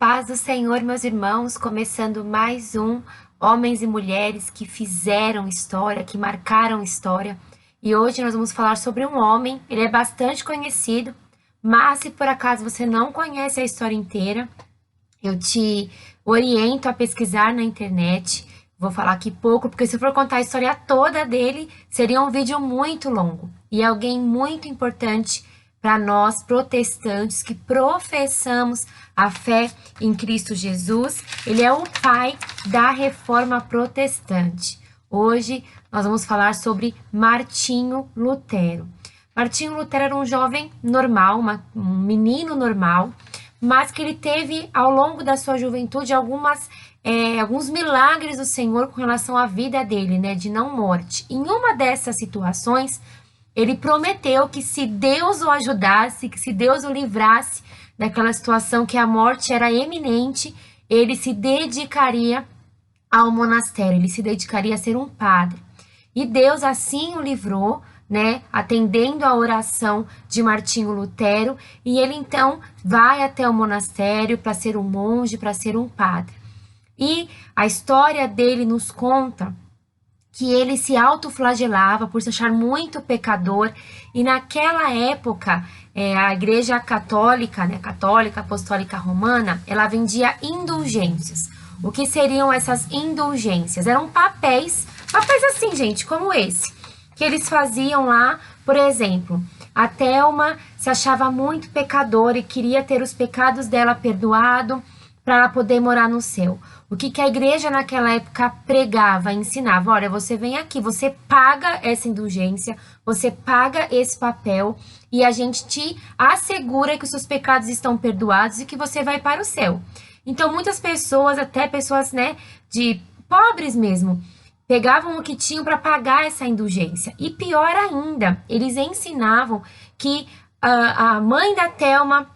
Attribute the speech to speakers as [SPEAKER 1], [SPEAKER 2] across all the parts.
[SPEAKER 1] Paz do Senhor, meus irmãos, começando mais um Homens e Mulheres que fizeram história, que marcaram história. E hoje nós vamos falar sobre um homem, ele é bastante conhecido, mas se por acaso você não conhece a história inteira, eu te oriento a pesquisar na internet. Vou falar aqui pouco, porque se eu for contar a história toda dele, seria um vídeo muito longo. E é alguém muito importante para nós protestantes que professamos a fé em Cristo Jesus. Ele é o pai da Reforma Protestante. Hoje nós vamos falar sobre Martinho Lutero. Martinho Lutero era um jovem normal, um menino normal, mas que ele teve ao longo da sua juventude alguns milagres do Senhor com relação à vida dele, né, de não morte. Em uma dessas situações, ele prometeu que se Deus o ajudasse, que se Deus o livrasse daquela situação que a morte era eminente, ele se dedicaria ao monastério, ele se dedicaria a ser um padre. E Deus assim o livrou, né, atendendo a oração de Martinho Lutero, e ele então vai até o monastério para ser um monge, para ser um padre. E a história dele nos conta que ele se autoflagelava por se achar muito pecador, e naquela época a Igreja Católica, né, Católica Apostólica Romana, ela vendia indulgências. O que seriam essas indulgências? Eram papéis assim, gente, como esse, que eles faziam lá. Por exemplo, a Thelma se achava muito pecadora e queria ter os pecados dela perdoado para ela poder morar no céu. O que a igreja naquela época pregava, ensinava? Olha, você vem aqui, você paga essa indulgência, você paga esse papel e a gente te assegura que os seus pecados estão perdoados e que você vai para o céu. Então, muitas pessoas, até pessoas, né, de pobres mesmo, pegavam o que tinham para pagar essa indulgência. E pior ainda, eles ensinavam que a mãe da Thelma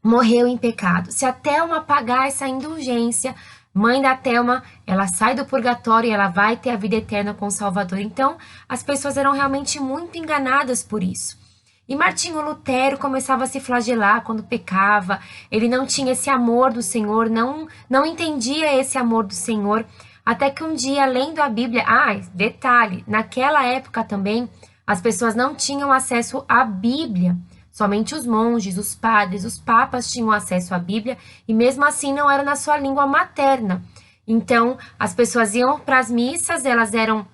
[SPEAKER 1] morreu em pecado. Se a Thelma pagar essa indulgência, mãe da Thelma, ela sai do purgatório e ela vai ter a vida eterna com o Salvador. Então, as pessoas eram realmente muito enganadas por isso. E Martinho Lutero começava a se flagelar quando pecava. Ele não tinha esse amor do Senhor, não entendia esse amor do Senhor. Até que um dia, lendo a Bíblia... detalhe, naquela época também, as pessoas não tinham acesso à Bíblia. Somente os monges, os padres, os papas tinham acesso à Bíblia, e mesmo assim não era na sua língua materna. Então, as pessoas iam para as missas, elas eram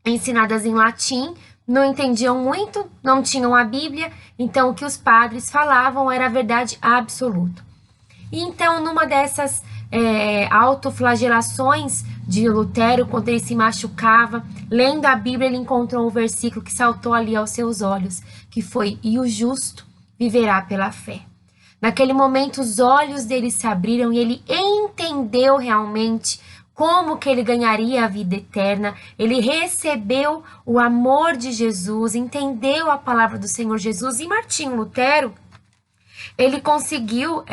[SPEAKER 1] ensinadas em latim, não entendiam muito, não tinham a Bíblia, então o que os padres falavam era a verdade absoluta. E então, numa dessas autoflagelações de Lutero, quando ele se machucava, lendo a Bíblia, ele encontrou um versículo que saltou ali aos seus olhos, que foi: "E o justo viverá pela fé". Naquele momento, os olhos dele se abriram e ele entendeu realmente como que ele ganharia a vida eterna. Ele recebeu o amor de Jesus, entendeu a palavra do Senhor Jesus. E Martinho Lutero, ele conseguiu...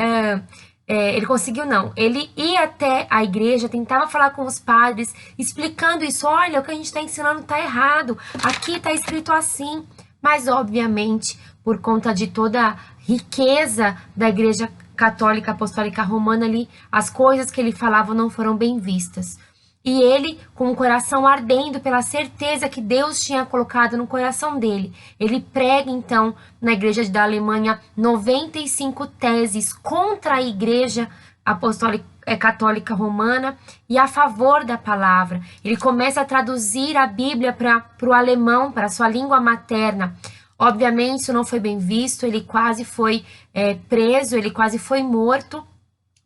[SPEAKER 1] ele ia até a igreja, tentava falar com os padres, explicando isso. Olha, o que a gente está ensinando está errado, aqui está escrito assim. Mas, obviamente, por conta de toda a riqueza da Igreja Católica Apostólica Romana ali, as coisas que ele falava não foram bem vistas. E ele, com o coração ardendo pela certeza que Deus tinha colocado no coração dele, ele prega, então, na igreja da Alemanha, 95 teses contra a Igreja Apostólica Católica Romana e a favor da palavra. Ele começa a traduzir a Bíblia para o alemão, para a sua língua materna. Obviamente, isso não foi bem visto, ele quase foi preso, ele quase foi morto,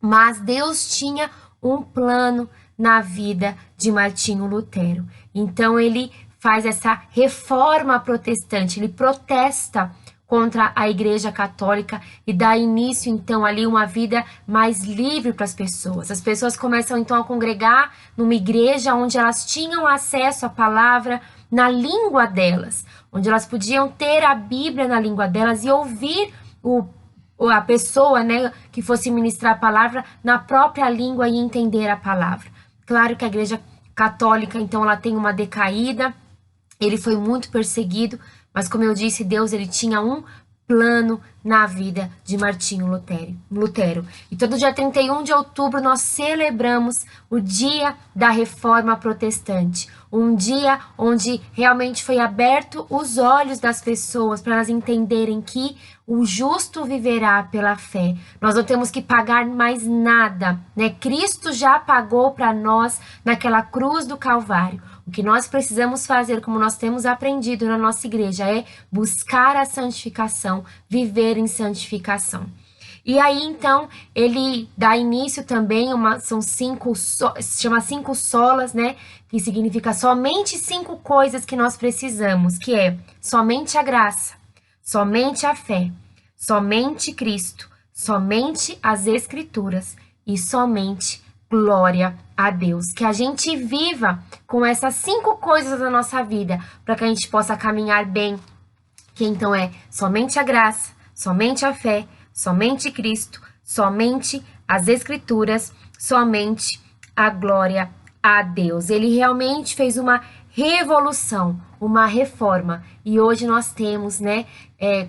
[SPEAKER 1] mas Deus tinha um plano na vida de Martinho Lutero. Então, ele faz essa reforma protestante, ele protesta contra a Igreja Católica e dá início, então, ali uma vida mais livre para as pessoas. As pessoas começam, então, a congregar numa igreja onde elas tinham acesso à palavra na língua delas, onde elas podiam ter a Bíblia na língua delas e ouvir a pessoa, né, que fosse ministrar a palavra na própria língua e entender a palavra. Claro que a Igreja Católica, então, ela tem uma decaída, ele foi muito perseguido, mas como eu disse, Deus, ele tinha um plano na vida de Martinho Lutero. E todo dia 31 de outubro nós celebramos o dia da Reforma Protestante, um dia onde realmente foi aberto os olhos das pessoas para elas entenderem que o justo viverá pela fé. Nós não temos que pagar mais nada, né? Cristo já pagou para nós naquela cruz do Calvário. O que nós precisamos fazer, como nós temos aprendido na nossa igreja, é buscar a santificação, viver em santificação. E aí, então, ele dá início também, se chama 5 solas, né? Que significa somente 5 coisas que nós precisamos, que é somente a graça, somente a fé, somente Cristo, somente as Escrituras e somente glória a Deus. Que a gente viva com essas 5 coisas na nossa vida, para que a gente possa caminhar bem, que então é somente a graça, somente a fé, somente Cristo, somente as Escrituras, somente a glória a Deus. Ele realmente fez uma revolução, uma reforma, e hoje nós temos, né,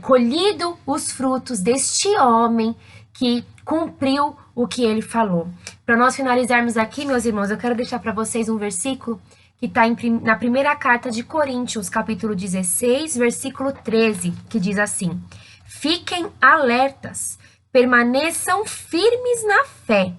[SPEAKER 1] colhido os frutos deste homem que cumpriu o que ele falou. Para nós finalizarmos aqui, meus irmãos, eu quero deixar para vocês um versículo que está na primeira carta de Coríntios, capítulo 16, versículo 13, que diz assim: fiquem alertas, permaneçam firmes na fé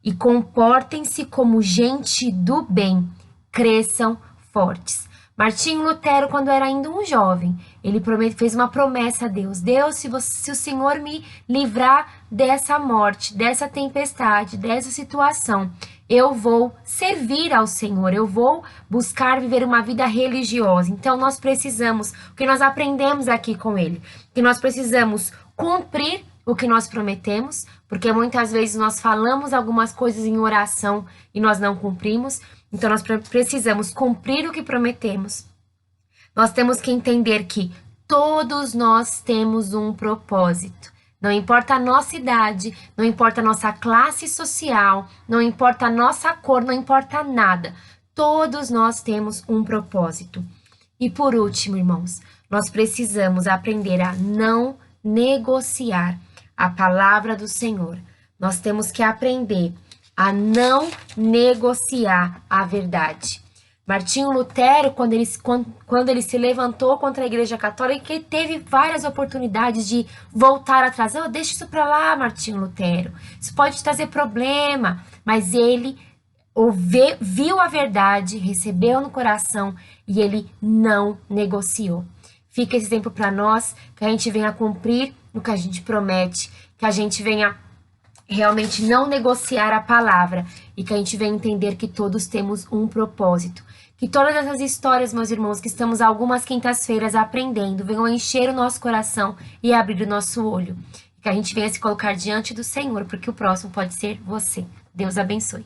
[SPEAKER 1] e comportem-se como gente do bem, cresçam fortes. Martinho Lutero, quando era ainda um jovem, ele fez uma promessa a Deus. Deus, se o Senhor me livrar dessa morte, dessa tempestade, dessa situação, eu vou servir ao Senhor, eu vou buscar viver uma vida religiosa. Então, nós precisamos, o que nós aprendemos aqui com ele, que nós precisamos cumprir o que nós prometemos, porque muitas vezes nós falamos algumas coisas em oração e nós não cumprimos. Então, nós precisamos cumprir o que prometemos. Nós temos que entender que todos nós temos um propósito. Não importa a nossa idade, não importa a nossa classe social, não importa a nossa cor, não importa nada. Todos nós temos um propósito. E por último, irmãos, nós precisamos aprender a não negociar a palavra do Senhor. Nós temos que aprender a não negociar a verdade. Martinho Lutero, quando ele se levantou contra a Igreja Católica, ele teve várias oportunidades de voltar atrás. Oh, deixa isso para lá, Martinho Lutero. Isso pode trazer problema. Mas ele viu a verdade, recebeu no coração e ele não negociou. Fica esse exemplo para nós, que a gente venha cumprir o que a gente promete, que a gente venha realmente não negociar a palavra e que a gente venha entender que todos temos um propósito. Que todas essas histórias, meus irmãos, que estamos algumas quintas-feiras aprendendo, venham encher o nosso coração e abrir o nosso olho. Que a gente venha se colocar diante do Senhor, porque o próximo pode ser você. Deus abençoe.